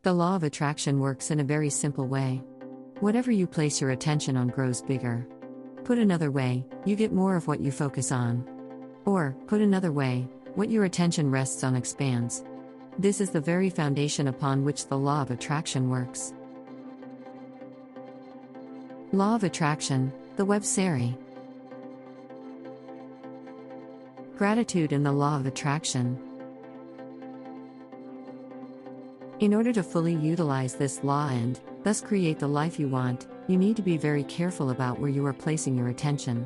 The law of attraction works in a very simple way. Whatever you place your attention on grows bigger. Put another way, you get more of what you focus on. Or, put another way, what your attention rests on expands. This is the very foundation upon which the law of attraction works. Law of attraction, the Web Serie. Gratitude and the law of attraction. In order to fully utilize this law and, thus create the life you want, you need to be very careful about where you are placing your attention.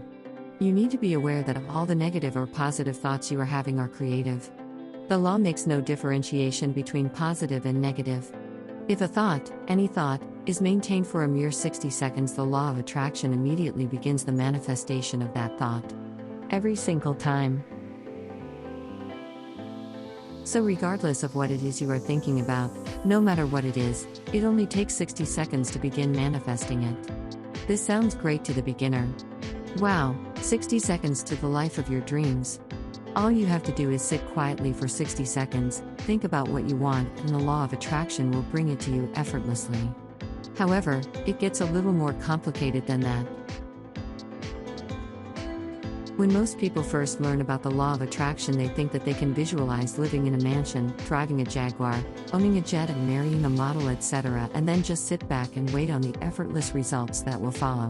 You need to be aware that all the negative or positive thoughts you are having are creative. The law makes no differentiation between positive and negative. If a thought, any thought, is maintained for a mere 60 seconds, the law of attraction immediately begins the manifestation of that thought. Every single time. So regardless of what it is you are thinking about, no matter what it is, it only takes 60 seconds to begin manifesting it. This sounds great to the beginner. Wow, 60 seconds to the life of your dreams. All you have to do is sit quietly for 60 seconds, think about what you want, and the law of attraction will bring it to you effortlessly. However, it gets a little more complicated than that. When most people first learn about the law of attraction, they think that they can visualize living in a mansion, driving a Jaguar, owning a jet and marrying a model, etc., and then just sit back and wait on the effortless results that will follow.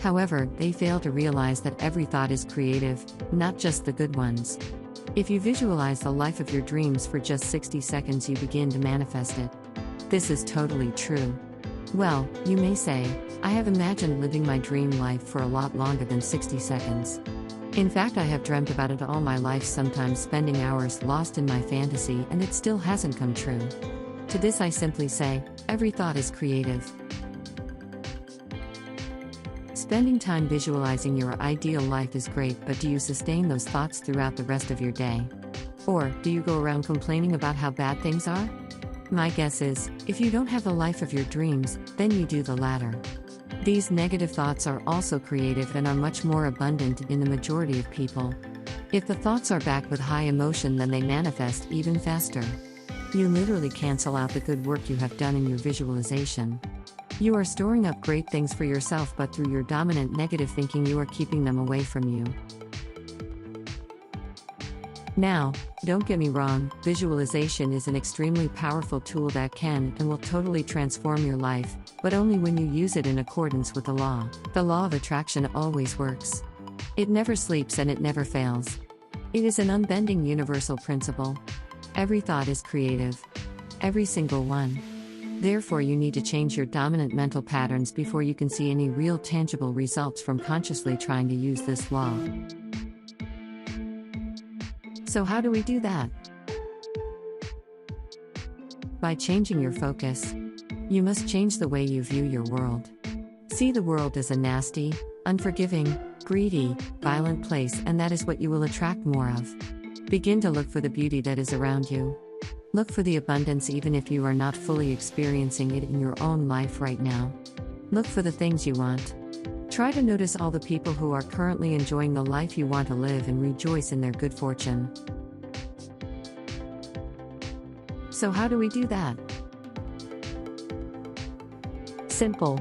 However, they fail to realize that every thought is creative, not just the good ones. If you visualize the life of your dreams for just 60 seconds, you begin to manifest it. This is totally true. Well, you may say, I have imagined living my dream life for a lot longer than 60 seconds. In fact, I have dreamt about it all my life, sometimes spending hours lost in my fantasy, and it still hasn't come true. To this I simply say, every thought is creative. Spending time visualizing your ideal life is great, but do you sustain those thoughts throughout the rest of your day? Or, do you go around complaining about how bad things are? My guess is, if you don't have the life of your dreams, then you do the latter. These negative thoughts are also creative and are much more abundant in the majority of people. If the thoughts are backed with high emotion, then they manifest even faster. You literally cancel out the good work you have done in your visualization. You are storing up great things for yourself, but through your dominant negative thinking, you are keeping them away from you. Now, don't get me wrong, visualization is an extremely powerful tool that can and will totally transform your life, but only when you use it in accordance with the law. The law of attraction always works. It never sleeps and it never fails. It is an unbending universal principle. Every thought is creative. Every single one. Therefore, you need to change your dominant mental patterns before you can see any real tangible results from consciously trying to use this law. So how do we do that? By changing your focus. You must change the way you view your world. See the world as a nasty, unforgiving, greedy, violent place, and that is what you will attract more of. Begin to look for the beauty that is around you. Look for the abundance even if you are not fully experiencing it in your own life right now. Look for the things you want. Try to notice all the people who are currently enjoying the life you want to live and rejoice in their good fortune. So how do we do that? Simple.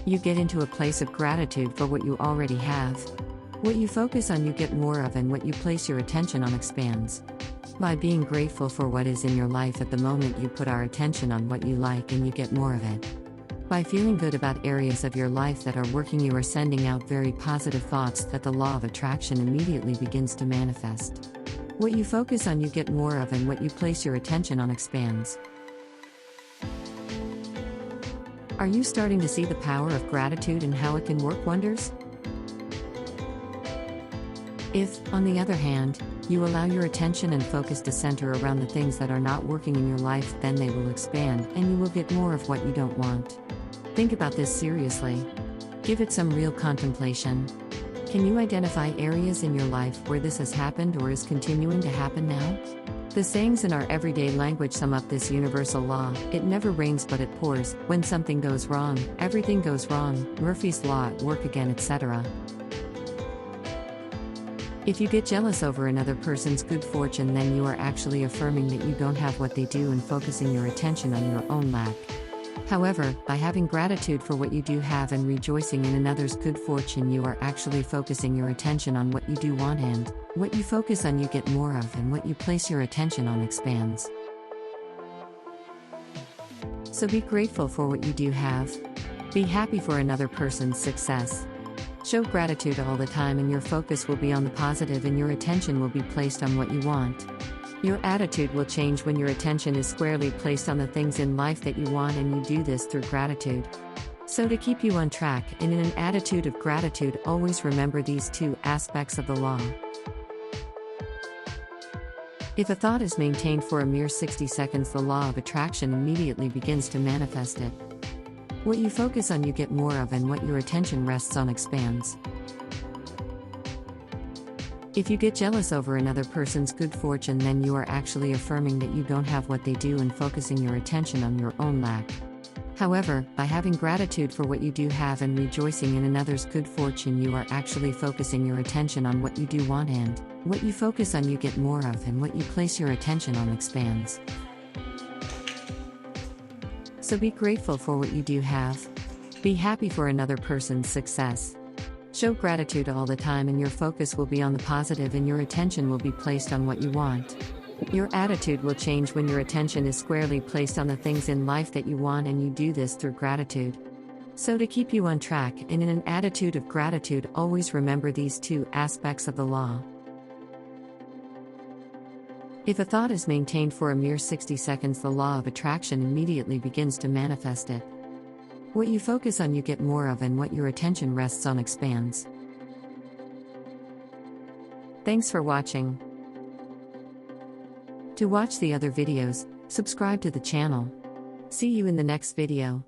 You get into a place of gratitude for what you already have. What you focus on, you get more of, and what you place your attention on expands. By being grateful for what is in your life at the moment, you put our attention on what you like and you get more of it. By feeling good about areas of your life that are working, you are sending out very positive thoughts that the law of attraction immediately begins to manifest. What you focus on, you get more of, and what you place your attention on expands. Are you starting to see the power of gratitude and how it can work wonders? If, on the other hand, you allow your attention and focus to center around the things that are not working in your life, then they will expand and you will get more of what you don't want. Think about this seriously. Give it some real contemplation. Can you identify areas in your life where this has happened or is continuing to happen now? The sayings in our everyday language sum up this universal law: it never rains but it pours. When something goes wrong, everything goes wrong. Murphy's Law at work again, etc. If you get jealous over another person's good fortune, then you are actually affirming that you don't have what they do and focusing your attention on your own lack. However, by having gratitude for what you do have and rejoicing in another's good fortune, you are actually focusing your attention on what you do want, and what you focus on you get more of, and what you place your attention on expands. So be grateful for what you do have. Be happy for another person's success. Show gratitude all the time, and your focus will be on the positive, and your attention will be placed on what you want. Your attitude will change when your attention is squarely placed on the things in life that you want, and you do this through gratitude. So to keep you on track and in an attitude of gratitude, always remember these two aspects of the law. If a thought is maintained for a mere 60 seconds, the law of attraction immediately begins to manifest it. What you focus on you get more of, and what your attention rests on expands. If you get jealous over another person's good fortune, then you are actually affirming that you don't have what they do and focusing your attention on your own lack. However, by having gratitude for what you do have and rejoicing in another's good fortune, you are actually focusing your attention on what you do want, and what you focus on you get more of, and what you place your attention on expands. So be grateful for what you do have. Be happy for another person's success. Show gratitude all the time, and your focus will be on the positive, and your attention will be placed on what you want. Your attitude will change when your attention is squarely placed on the things in life that you want, and you do this through gratitude. So to keep you on track and in an attitude of gratitude, always remember these two aspects of the law. If a thought is maintained for a mere 60 seconds, the law of attraction immediately begins to manifest it. What you focus on you get more of, and what your attention rests on expands. Thanks for watching. To watch the other videos, subscribe to the channel. See you in the next video.